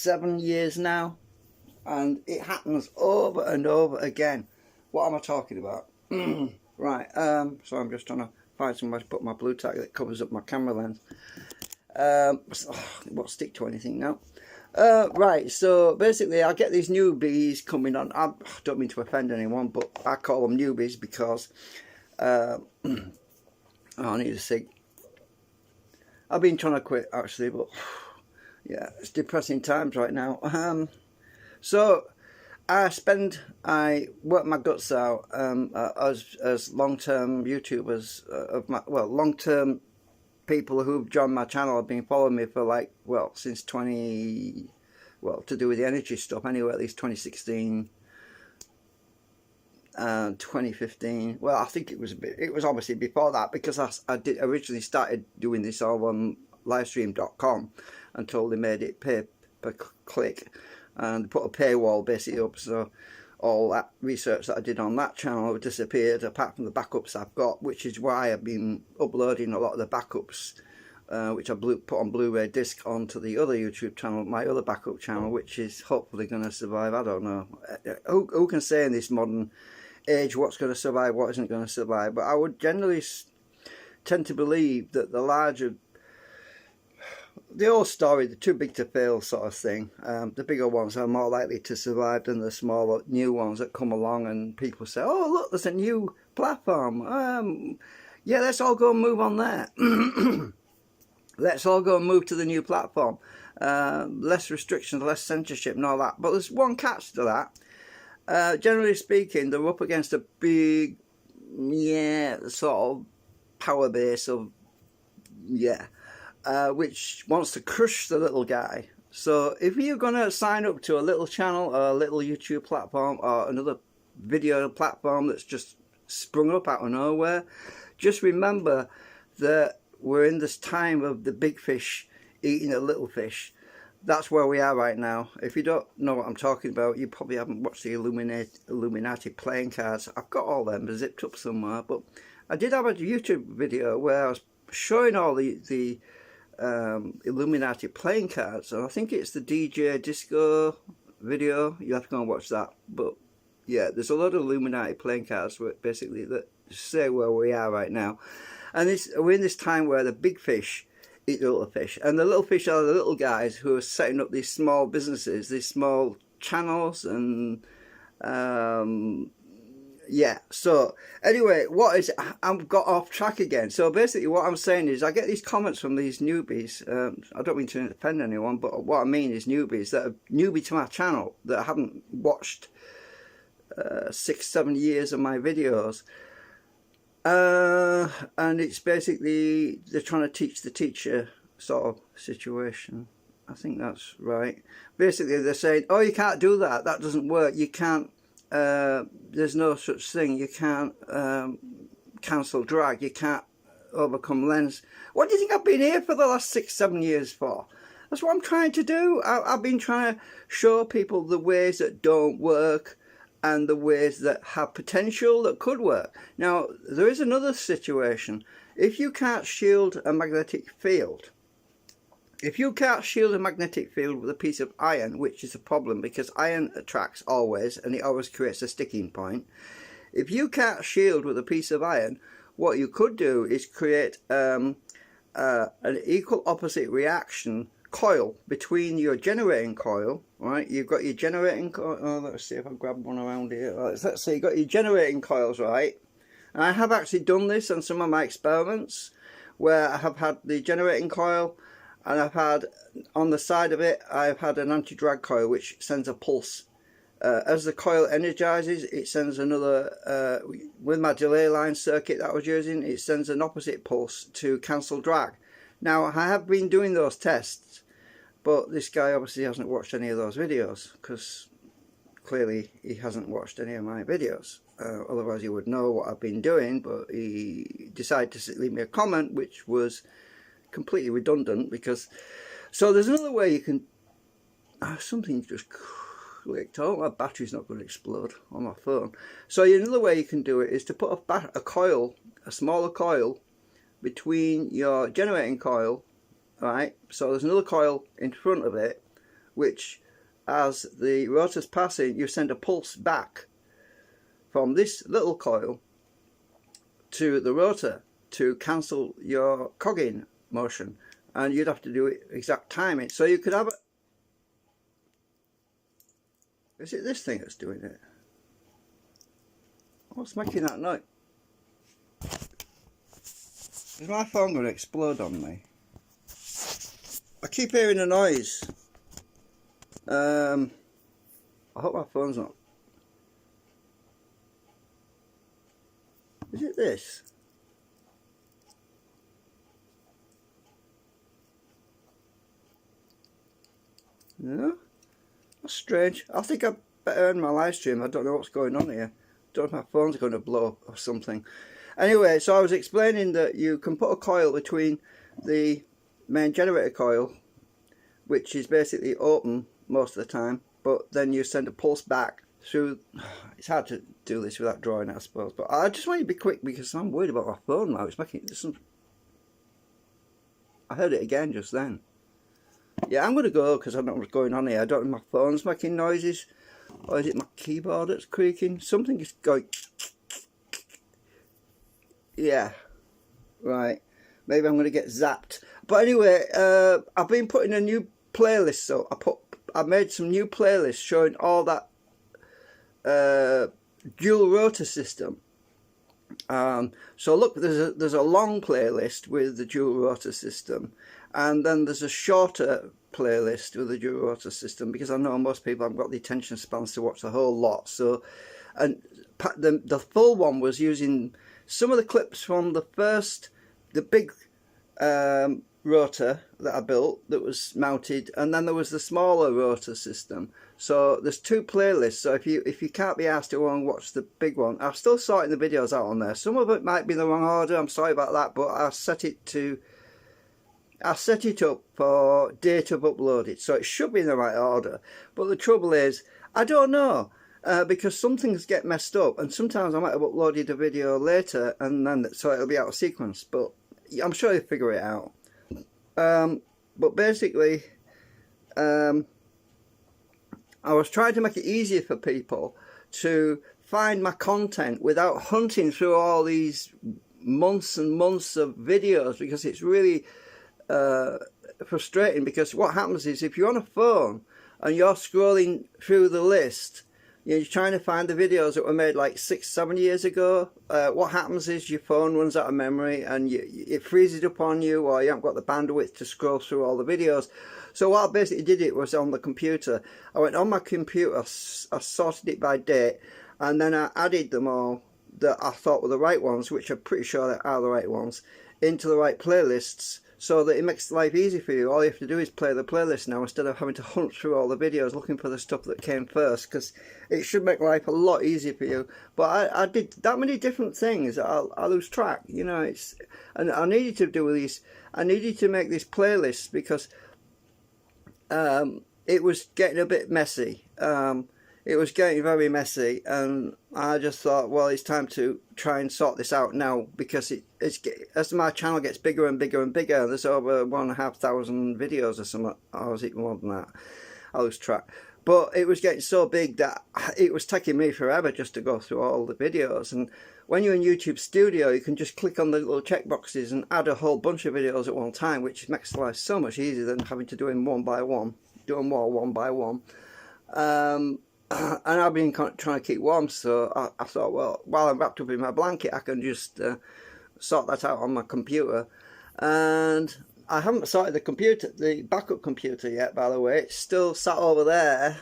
7 years now, and it happens over and over again. What am I talking about? Right, so I'm just trying to find somewhere to put my blue tack that covers up my camera lens. It won't stick to anything now. Right, so basically I get these newbies coming on. I don't mean to offend anyone, but I call them newbies because oh, I need a cig. I've been trying to quit actually, but yeah, it's depressing times right now. So I work my guts out as long-term YouTubers long-term people who've joined my channel have been following me for since to do with the energy stuff anyway, at least 2016 and 2015. Well, I think it was obviously before that, because I did originally started doing this all on livestream.com until they made it pay per click and put a paywall basically up, so all that research that I did on that channel disappeared apart from the backups I've got, which is why I've been uploading a lot of the backups which I put on Blu-ray disc onto the other YouTube channel, my other backup channel, which is hopefully going to survive. I don't know. Who can say in this modern age what's going to survive, what isn't going to survive? But I would generally tend to believe that the old story, the too big to fail sort of thing, the bigger ones are more likely to survive than the smaller new ones that come along and people say, oh look, there's a new platform, yeah, let's all go and move on there. Let's all go and move to the new platform, less restrictions, less censorship and all that. But there's one catch to that. Generally speaking, they're up against a big sort of power base of which wants to crush the little guy. So if you're going to sign up to a little channel or a little YouTube platform or another video platform that's just sprung up out of nowhere, just remember that we're in this time of the big fish eating the little fish. That's where we are right now. If you don't know what I'm talking about, you probably haven't watched the Illuminati playing cards. I've got all them zipped up somewhere, but I did have a YouTube video where I was showing all the Illuminati playing cards, and I think it's the DJ Disco video. You have to go and watch that. But yeah, there's a lot of Illuminati playing cards where basically that say where we are right now, and we're in this time where the big fish eat the little fish, and the little fish are the little guys who are setting up these small businesses, these small channels, and yeah. So anyway, I've got off track again. So basically what I'm saying is I get these comments from these newbies. I don't mean to offend anyone, but what I mean is newbies that are newbie to my channel, that haven't watched 6-7 years of my videos, and it's basically they're trying to teach the teacher sort of situation. I think that's right. Basically they're saying, oh, you can't do that, that doesn't work, you can't, there's no such thing, you can't cancel drag, you can't overcome lens. What do you think I've been here for the last 6-7 years for? That's what I'm trying to do. I've been trying to show people the ways that don't work and the ways that have potential that could work. Now, there is another situation. If you can't shield a magnetic field, with a piece of iron, which is a problem because iron attracts always, and it always creates a sticking point. If you can't shield with a piece of iron, what you could do is create an equal opposite reaction coil between your generating coil, right? You've got your generating coil. Oh, let's see if I grab one around here. Let's see, you've got your generating coils, right? And I have actually done this on some of my experiments where I have had the generating coil, and I've had on the side of it, I've had an anti-drag coil which sends a pulse. As the coil energizes, it sends another, with my delay line circuit that I was using, it sends an opposite pulse to cancel drag. Now, I have been doing those tests, but this guy obviously hasn't watched any of those videos, because clearly he hasn't watched any of my videos. Otherwise he would know what I've been doing, but he decided to leave me a comment which was completely redundant. Because so there's another way you can something just clicked. Oh, my battery's not going to explode on my phone. So another way you can do it is to put a coil, a smaller coil, between your generating coil, right? So there's another coil in front of it, which as the rotor's passing, you send a pulse back from this little coil to the rotor to cancel your cogging motion, and you'd have to do it exact timing. So you could have a... Is it this thing that's doing it? What's making that noise? Is my phone going to explode on me? I keep hearing a noise. I hope my phone's not. Is it this? No? That's strange. I think I better end my live stream. I don't know what's going on here. Don't know if my phone's going to blow up or something. Anyway, so I was explaining that you can put a coil between the main generator coil, which is basically open most of the time, but then you send a pulse back through. It's hard to do this without drawing it, I suppose, but I just want you to be quick because I'm worried about my phone now. It's making some... I heard it again just then. Yeah, I'm going to go because I don't know what's going on here. I don't know if my phone's making noises, or is it my keyboard that's creaking? Something is going... Yeah, right. Maybe I'm going to get zapped. But anyway, I've been putting a new playlist, so I made some new playlists showing all that dual rotor system. So look, there's a long playlist with the dual rotor system, and then there's a shorter playlist with the dual rotor system, because I know most people haven't got the attention spans to watch the whole lot. So, and the full one was using some of the clips from the big rotor that I built that was mounted, and then there was the smaller rotor system. So there's two playlists. So if you can't be asked to go and watch the big one, I'm still sorting the videos out on there. Some of it might be in the wrong order. I'm sorry about that, but I set it up for date of uploaded, so it should be in the right order. But the trouble is, I don't know. Because some things get messed up, and sometimes I might have uploaded a video later, and then so it'll be out of sequence. But I'm sure you'll figure it out. But basically, I was trying to make it easier for people to find my content without hunting through all these months and months of videos, because it's really frustrating. Because what happens is, if you're on a phone and you're scrolling through the list, you're trying to find the videos that were made like 6-7 years ago. What happens is your phone runs out of memory, and it freezes up on you, or you haven't got the bandwidth to scroll through all the videos. So what I basically did, it was on the computer. I went on my computer, I sorted it by date, and then I added them all that I thought were the right ones, which I'm pretty sure they are the right ones, into the right playlists, so that it makes life easy for you. All you have to do is play the playlist now, instead of having to hunt through all the videos looking for the stuff that came first, because it should make life a lot easier for you. But I did that many different things, I lose track, you know. And I needed to do these, I needed to make these playlists because it was getting a bit messy. It was getting very messy, and I just thought, well, it's time to try and sort this out now, because as my channel gets bigger and bigger and bigger, there's over 1,500 videos or something, or was it more than that? I lose track. But it was getting so big that it was taking me forever just to go through all the videos. And when you're in YouTube Studio, you can just click on the little check boxes and add a whole bunch of videos at one time, which makes life so much easier than having to do them one by one, do them all one by one. And I've been trying to keep warm, so I thought, well, while I'm wrapped up in my blanket, I can just sort that out on my computer. And I haven't sorted the backup computer yet, by the way. It's still sat over there.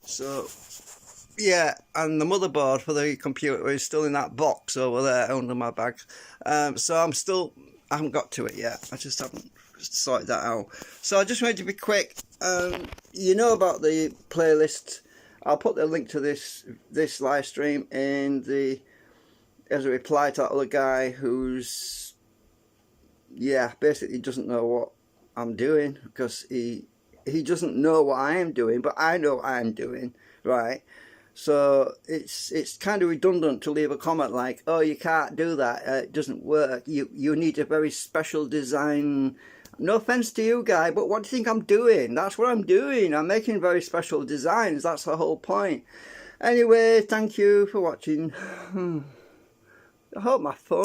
So yeah, and the motherboard for the computer is still in that box over there under my bag. So I haven't got to it yet. I just haven't sorted that out. So I just wanted to be quick. You know about the playlist. I'll put the link to this live stream in as a reply to that other guy who's, yeah, basically doesn't know what I'm doing, because he doesn't know what I am doing, but I know what I'm doing, right? So it's kind of redundant to leave a comment like, oh, you can't do that, it doesn't work, you need a very special design No offence to you, guy, but what do you think I'm doing? That's what I'm doing. I'm making very special designs. That's the whole point. Anyway, thank you for watching. I hope my phone